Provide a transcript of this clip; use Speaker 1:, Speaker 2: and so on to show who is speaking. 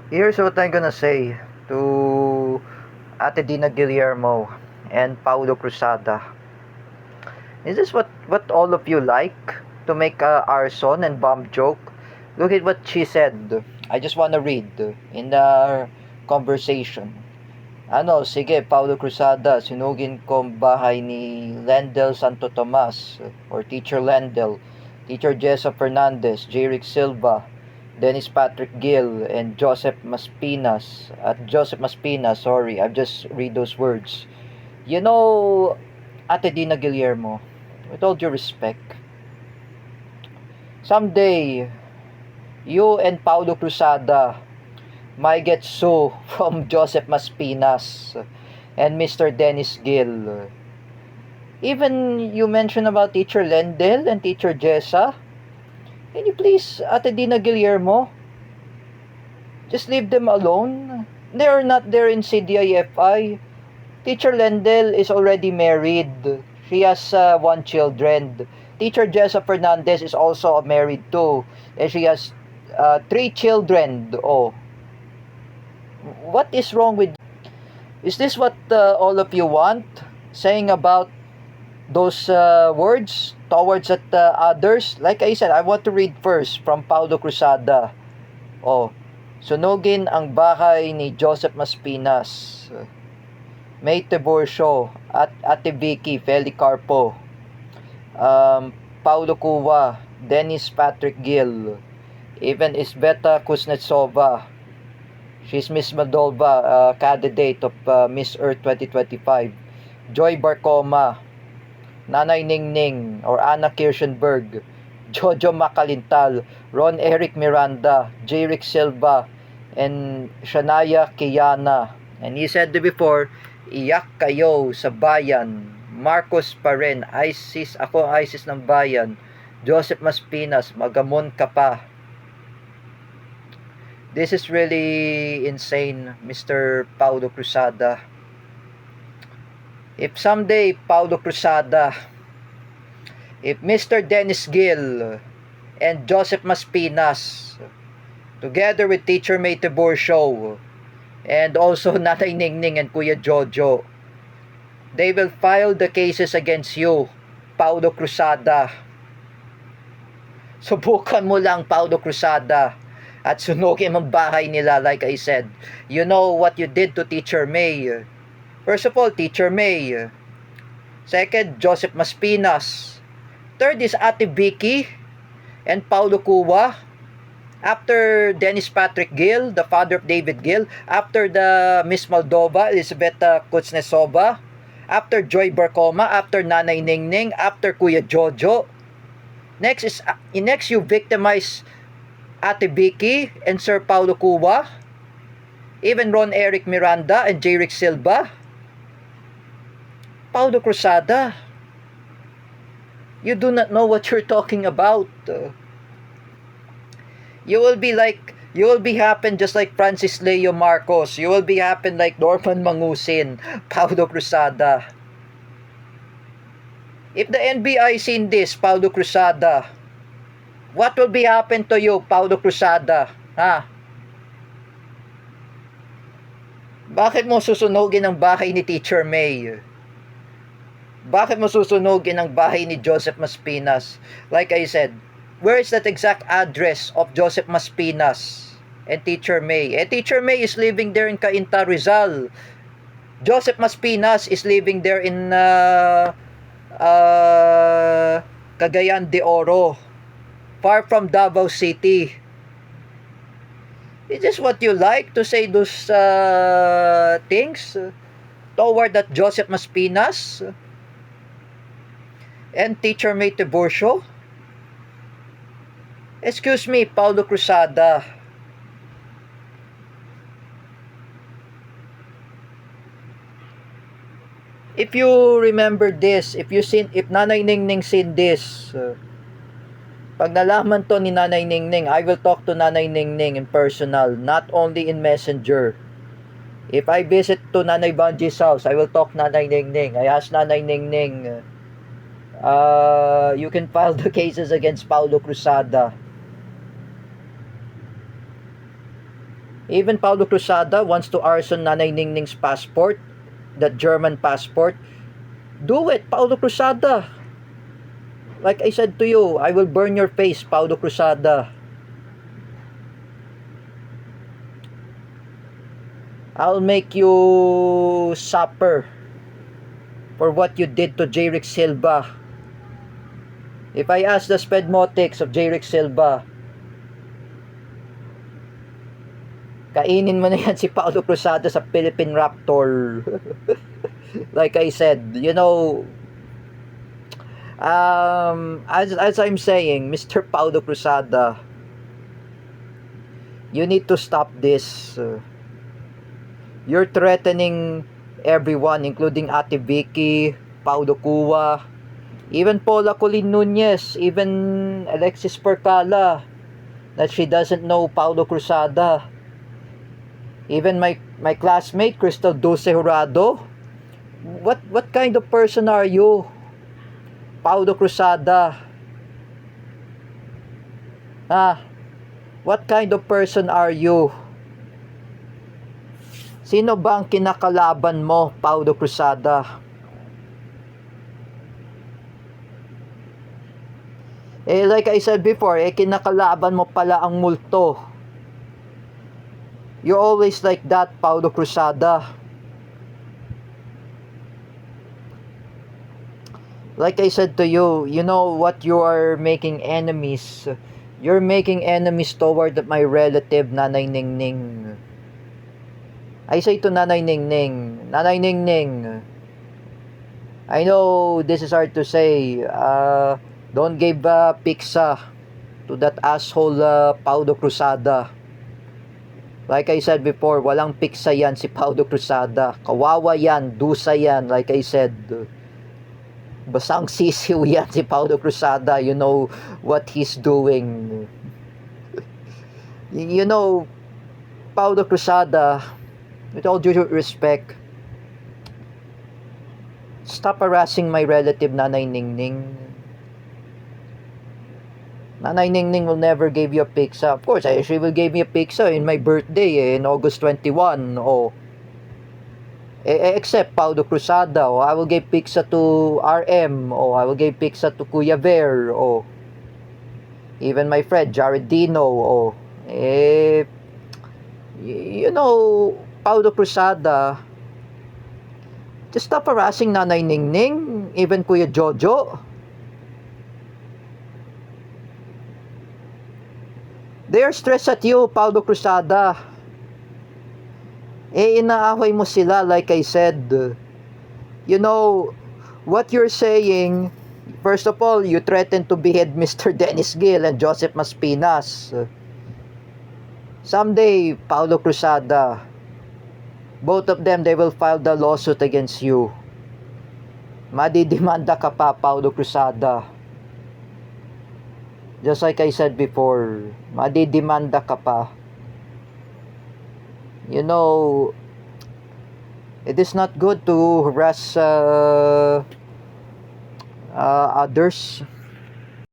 Speaker 1: Here's what I'm gonna say to Ate Dina Guillermo and Paulo Cruzada. Is this what all of you like? To make a arson and bomb joke? Look at what she said. I just wanna read in the conversation. Ano, sige, Paulo Cruzada, sinugin ko ang bahay ni Lendel Santo Tomas, or Teacher Lendel, Teacher Jessa Fernandez, J. Rick Silva, Dennis Patrick Gill, and Joseph Maspinas. At Joseph Maspinas, sorry, I've just read those words. You know, Ate Dina Guillermo, with all due respect, someday, you and Paulo Cruzada might get sued from Joseph Maspinas and Mr. Dennis Gill. Even you mentioned about Teacher Lendel and Teacher Jessa. Can you please, Ate Dina Guillermo, just leave them alone? They are not there in CDIFI. Teacher Lendel is already married. She has one children. Teacher Jessa Fernandez is also married too. And she has three children. Oh, what is wrong with... Is this what all of you want? Saying about those words towards others? Like I said, I want to read first from Paulo Cruzada. Oh, sunugin ang bahay ni Joseph Maspinas, May Tiburcio, at Ate Vicky Felicarpo, Paulo Cuva, Dennis Patrick Gill, even Isbeta Kuznetsova. She's Miss Moldova, candidate of Miss Earth 2025. Joy Barcoma, Nanay Ningning or Anna Kirschenberg, Jojo Makalintal, Ron Eric Miranda, J. Rick Silva, and Shania Kiana. And he said before, iyak kayo sa bayan. Marcos pa rin, ISIS, ako ISIS ng bayan. Joseph Maspinas, magamon ka pa. This is really insane, Mr. Paulo Cruzada. If someday, Paulo Cruzada, if Mr. Dennis Gill and Joseph Maspinas, together with Teacher May Tiburcio, and also Nanay Ningning and Kuya Jojo, they will file the cases against you, Paulo Cruzada. Subukan mo lang, Paulo Cruzada, at sunugin ang bahay nila. Like I said, you know what you did to Teacher May. First of all, Teacher May. Second, Joseph Maspinas. Third is Ate Vicky and Paulo Cuva. After Dennis Patrick Gill, the father of David Gill. After the Miss Moldova, Elizabeth Kuznetsova. After Joy Barcoma. After Nanay Ningning. After Kuya Jojo. Next you victimize Ate Vicky and Sir Paulo Cuva, even Ron Eric Miranda and J. Rick Silva. Paulo Cruzada, you do not know what you're talking about. You will be happen just like Francis Leo Marcos. You will be happen like Norman Mangusin, Paulo Cruzada. If the NBI seen this, Paulo Cruzada, what will be happen to you, Paulo Cruzada? Ha? Bakit mo susunugin ang bahay ni Teacher May? Bakit mo susunugin ang bahay ni Joseph Maspinas? Like I said, where is that exact address of Joseph Maspinas and Teacher May? Teacher May is living there in Cainta, Rizal. Joseph Maspinas is living there in Cagayan de Oro, far from Davao City. Is this what you like to say those things toward that Joseph Maspinas and Teacher May Tiburcio? Excuse me, Paulo Cruzada. If you remember this, if Nanay Ningning seen this, pag nalaman to ni Nanay Ningning, I will talk to Nanay Ningning in personal, not only in messenger. If I visit to Nanay Banji's house, I will talk Nanay Ningning. I ask Nanay Ningning, you can file the cases against Paulo Cruzada. Even Paulo Cruzada wants to arson Nanay Ningning's passport, that German passport. Do it, Paulo Cruzada. Like I said to you, I will burn your face, Paulo Cruzada. I'll make you suffer for what you did to Jerick Silva. If I ask the spedmotics of Jerick Silva, kainin mo na yan si Paulo Cruzada sa Philippine Raptor. Like I said, you know, as I'm saying, Mr. Paulo Cruzada, you need to stop this. You're threatening everyone, including Ate Vicky, Paulo Cua, even Paula Colin Nunez, even Alexis Percala, that she doesn't know Paulo Cruzada. Even my classmate, Crystal Dulce Jurado. What kind of person are you, Paulo Cruzada? What kind of person are you? Sino ba ang kinakalaban mo, Paulo Cruzada? Like I said before, kinakalaban mo pala ang multo. You're always like that, Paulo Cruzada. Like I said to you, you know what, you are making enemies. You're making enemies toward my relative, Nanay Ningning. I say to Nanay Ningning, Nanay Ningning, I know this is hard to say. Don't give pizza to that asshole Paulo Cruzada. Like I said before, walang pizza yan si Paulo Cruzada. Kawawa yan, dusa yan, like I said. Basang sisiw yan si Paulo Cruzada. You know what he's doing. You know, Paulo Cruzada, with all due respect, stop harassing my relative Nanay Ningning. Nanay Ningning will never give you a pizza. Of course, she will give me a pizza in my birthday in August 21. Except Paulo Cruzada. I will give pizza to RM. I will give pizza to Kuya Ver. Even my friend Jared Dino. You know, Paulo Cruzada, just stop harassing Nanay Ningning, even Kuya Jojo. They are stressed at you, Paulo Cruzada. Inaaway mo sila, like I said. You know, what you're saying, first of all, you threatened to behead Mr. Dennis Gill and Joseph Maspinas. Someday, Paulo Cruzada, both of them, they will file the lawsuit against you. Madidemanda ka pa, Paulo Cruzada. Just like I said before, madidemanda ka pa. You know, it is not good to harass others.